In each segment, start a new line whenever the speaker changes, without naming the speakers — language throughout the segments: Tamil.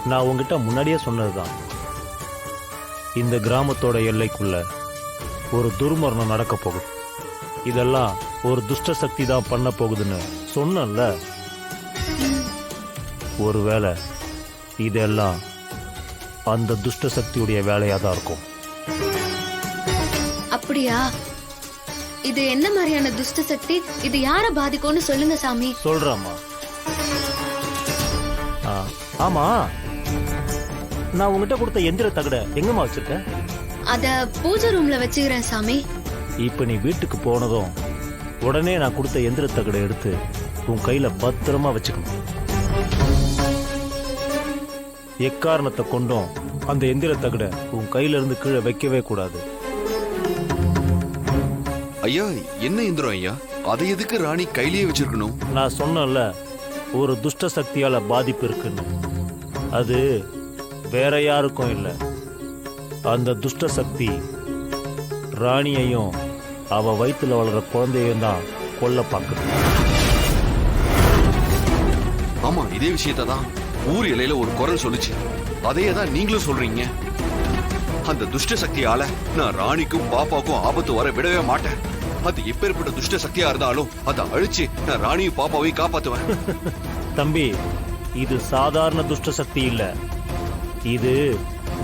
நான் உங்ககிட்ட முன்னாடியே சொன்னதுதான், இந்த கிராமத்தோட எல்லைக்குள்ள ஒரு துர்மரணம் நடக்க போகுது. இதெல்லாம் ஒரு துஷ்ட சக்தி தான் பண்ண போகுதுன்னு சொன்னல. ஒருவேளை இதெல்லாம் அந்த துஷ்ட சக்தியுடைய வேலையா தான் இருக்கும்.
அப்படியா? இது என்ன மாதிரியான துஷ்ட சக்தி? இது யார பாதிக்கும்னு சொல்லுங்க சாமி.
சொல்றேம்மா. ஆமா, நான் உங்ககிட்ட கொடுத்த எந்திர தகட எங்கம்மா வச்சிருக்க?
அத பூஜை ரூம்ல வச்சுக்கிறேன் சாமி.
இப்ப நீ வீட்டுக்கு போனதும் உடனே நான் கொடுத்த எந்திர தகட எடுத்து உன் கையில பத்திரமா வச்சுக்கணும். எக்காரணத்தை கொண்டும் அந்த எந்திர தகட உன் கையில இருந்து கீழே வைக்கவே கூடாது.
ஐயா, என்ன எந்திரம் ஐயா? அதை எதுக்கு ராணி கையிலேயே வச்சிருக்கணும்?
நான் சொன்னேன்ல, ஒரு துஷ்ட சக்தியால பாதிப்பு இருக்குன்னு. அது வேற யாருக்கும் இல்லை, அந்த துஷ்ட சக்தி ராணியையும் அவ வயிற்றுல வளர்ற குழந்தையும் தான் கொல்ல பார்க்குது.
ஆமா, இதே விஷயத்தான் ஊர் இலையில ஒரு குரல் சொல்லுச்சு. அதையே தான் நீங்களும் சொல்றீங்க. அந்த துஷ்ட சக்தியால நான் ராணிக்கும் பாப்பாவுக்கும் ஆபத்து வர விடவே மாட்டேன். அது எப்பேற்பட்ட துஷ்ட சக்தியா இருந்தாலும் அதை அழிச்சு நான் ராணியும் பாப்பாவையும் காப்பாத்துவேன்.
தம்பி, இது சாதாரண துஷ்ட சக்தி இல்ல, இது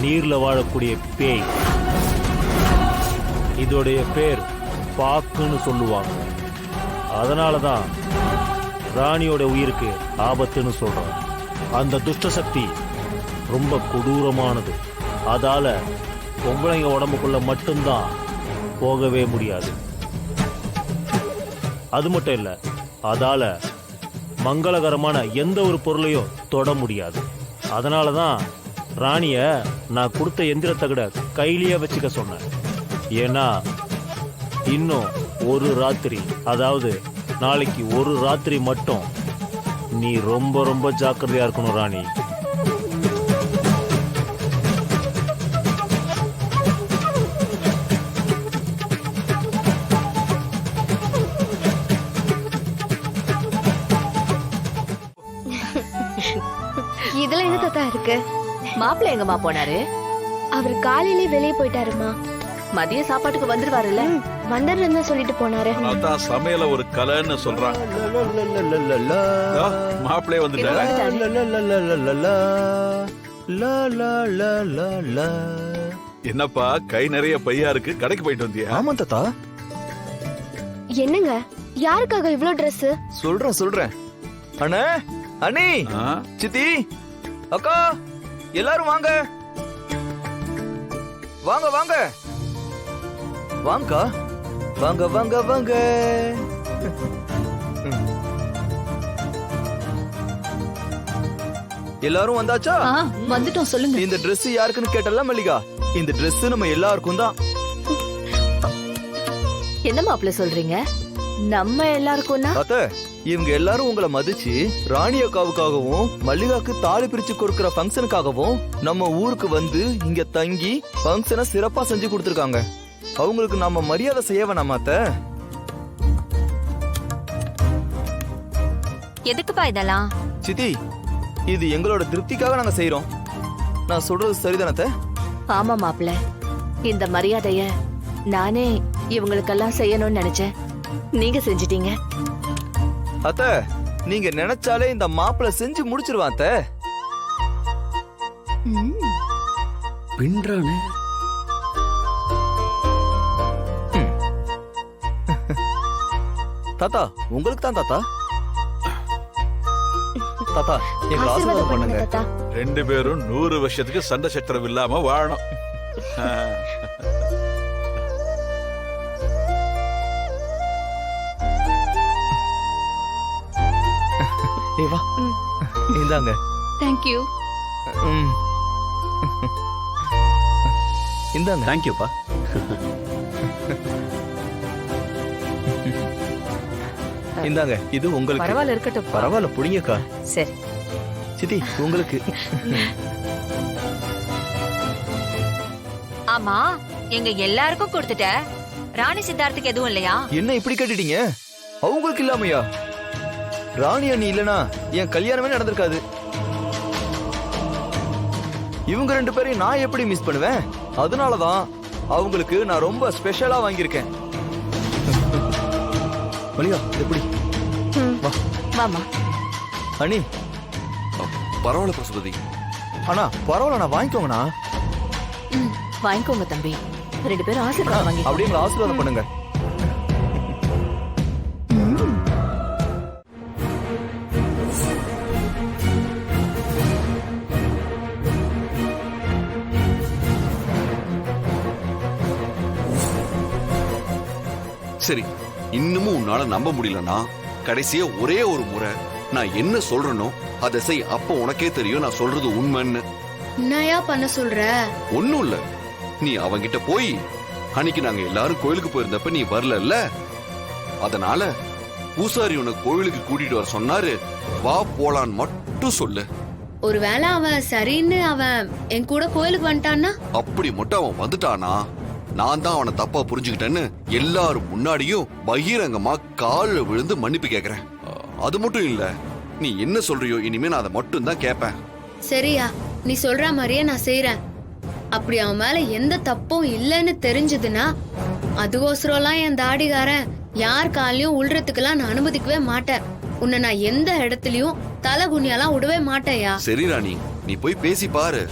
நீர்ல வாழக்கூடிய பேய். இதோடைய பேர் பாக்குன்னு சொல்லுவாங்க. அதனாலதான் ராணியோட உயிருக்கு ஆபத்துன்னு சொல்றோம். அந்த துஷ்ட சக்தி ரொம்ப கொடூரமானது. அதால பொம்பளைங்க உடம்புக்குள்ள மட்டும்தான் போகவே முடியாது. அது மட்டும் இல்ல, அதால மங்களகரமான எந்த ஒரு பொருளையும் தொட முடியாது. அதனாலதான் ராணிய நான் கொடுத்த எந்திர தகட கையிலேயே வச்சுக்க சொன்னேன். ஏன்னா இன்னும் ஒரு ராத்திரி, அதாவது நாளைக்கு ஒரு ராத்திரி மட்டும் நீ ரொம்ப ரொம்ப ஜாக்கிரதையா இருக்கணும் ராணி.
இதுல என்ன தாத்தா இருக்கு?
மாப்பிள்ளை எங்கம்மா போனாரு?
அவர் காலையிலே வெளியே போயிட்டாருமா.
மதிய சாப்பாட்டுக்கு வந்துருவாருல்ல?
வந்துடுறேன்னு சொல்லிட்டு போனாரு.
அதான் சமையல ஒரு கலைன்னு சொல்றான். மாப்பிள்ளையே வந்துட்டாரு. என்னப்பா கை நிறைய பையா இருக்கு, கடைக்கு போயிட்டு வந்தியா?
ஆமா தாத்தா.
என்னங்க, யாருக்காக இவ்ளோ Dress?
சொல்றேன். அண்ணே, அண்ணி, சித்தி, அக்கா, எல்லாரும் வாங்க வாங்க வாங்க வாங்கக்கா, வாங்க வாங்க வாங்க. எல்லாரும் வந்தாச்சா?
வந்துட்டோம், சொல்லுங்க.
இந்த Dress யாருக்குன்னு கேட்டல மல்லிகா? இந்த Dress நம்ம எல்லாருக்கும் தான்.
என்ன மாப்பிள்ளை சொல்றீங்க? நம்ம எல்லாருக்கும்னா?
அத்த, இவங்க எல்லாரும் உங்களை மதிச்சு ராணி அக்காவுக்காகவும் மல்லிகாக்கு தாலி பிரிச்சு கொடுக்கிற ஃபங்க்ஷனுக்காகவும் நம்ம ஊருக்கு வந்து இங்க தங்கி ஃபங்க்ஷனை சிறப்பா செஞ்சு கொடுத்துருக்காங்க. அவங்களுக்கு நம்ம மரியாதை செய்ய வேணாமா அத்த?
எதுக்குப்பா இதெல்லாம்?
சித்தி, இது எங்களோட திருப்திக்காக நாங்க செய்யறோம். நான் சொல்றது சரிதானே?
ஆமா மாப்பிள்ளை, இந்த மரியாதைய நானே இவங்களுக்கெல்லாம் செய்யணும்னு நினைச்சேன். நீங்க செஞ்சிட்டீங்க.
அத்த, நீங்க நினைச்சாலே இந்த மாப்பிள்ள செஞ்சு முடிச்சிருவான் அத்த.
பின்றானே.
தாத்தா, உங்களுக்கு தான் தாத்தா. தாத்தா, எங்க ஆசீர்வாதம் பண்ணுங்க.
தாத்தா,
ரெண்டு பேரும் 100 வருஷத்துக்கு சண்டை சச்சரவு இல்லாம வாழணும்.
வா, இந்தாங்க.
Thank you.
இந்தாங்க.
தேங்க்யூப்பா.
இந்தாங்க, இது உங்களுக்கு.
பரவாயில்ல, இருக்கட்டும்.
பரவாயில்ல, புடிங்கக்கா.
சரி
சித்தி, உங்களுக்கு.
ஆமா, எங்க எல்லாருக்கும் கொடுத்துட்ட. ராணி சித்தார்த்துக்கு எதுவும் இல்லையா?
என்ன இப்படி கேட்டுட்டீங்க? அவங்களுக்கு இல்லாமையா? ராணி அண்ணி இல்லனா என் கல்யாணமே நடந்திருக்காது. இவங்க 2 பேரையும் நான் எப்படி மிஸ் பண்ணுவேன்? அதனாலதான் அவங்களுக்கு நான் ரொம்ப ஸ்பெஷலா வாங்கியிருக்கேன். மல்லிகா எப்படி வா
மாமா
அனி.
பரவாயில்ல பசுபதி.
அண்ணா பரவாயில்ல, நான் வாங்கிக்கோங்கண்ணா.
வாங்கிக்கோங்க தம்பி, 2 பேரும் ஆசீர்வாதம் வாங்கி
அப்படியே எங்களை ஆசீர்வாதம் பண்ணுங்க.
சரி, இன்னமும் உன்னால நம்ப முடியலன்னா கடைசியா ஒரே ஒரு முறை நான் என்ன சொல்றேனோ அதை செய். அப்ப உனக்கே தெரியும் நான் சொல்றது உண்மைன்னு.
என்னயா பண்ண சொல்ற?
ஒண்ணும் இல்ல, நீ அவங்கிட்ட போய் அன்னைக்கு நாங்க எல்லாரும் கோயிலுக்கு போயிருந்தப்ப நீ வரல, அதனால பூசாரி உன்னை கோயிலுக்கு கூட்டிட்டு வர சொன்னாரு. வா போலான்னு மட்டும் சொல்லு.
ஒருவேளை அவன் சரின்னு அவன் என் கூட கோயிலுக்கு வந்துட்டான்னா?
அப்படி மட்டும் அவன் வந்துட்டானா நான் தான் அவனை தப்பா புரிஞ்சுக்கிட்டேன்னு எல்லாரும் முன்னாடியும் பகிரங்கமா கால்ல விழுந்து மன்னிப்பு கேக்குறேன். அது மட்டும் இல்ல, நீ என்ன சொல்றியோ இனிமே நான் அதை மட்டும் தான் கேட்பேன்.
சரியா, நீ சொல்ற மாதிரியே நான் செய்யறேன். அப்படி அவன் மேல எந்த தப்பும் இல்லைன்னு தெரிஞ்சதுன்னா அதுக்கோசரம்லாம் என் தாடிகாரன் யார் காலையும் உள்றதுக்கெல்லாம் நான் அனுமதிக்கவே மாட்டேன். உன்னை நான் எந்த இடத்துலயும் தலை குனியெல்லாம் விடவே மாட்டேயா.
சரி ராணி, நீ போய் பேசி பாரு.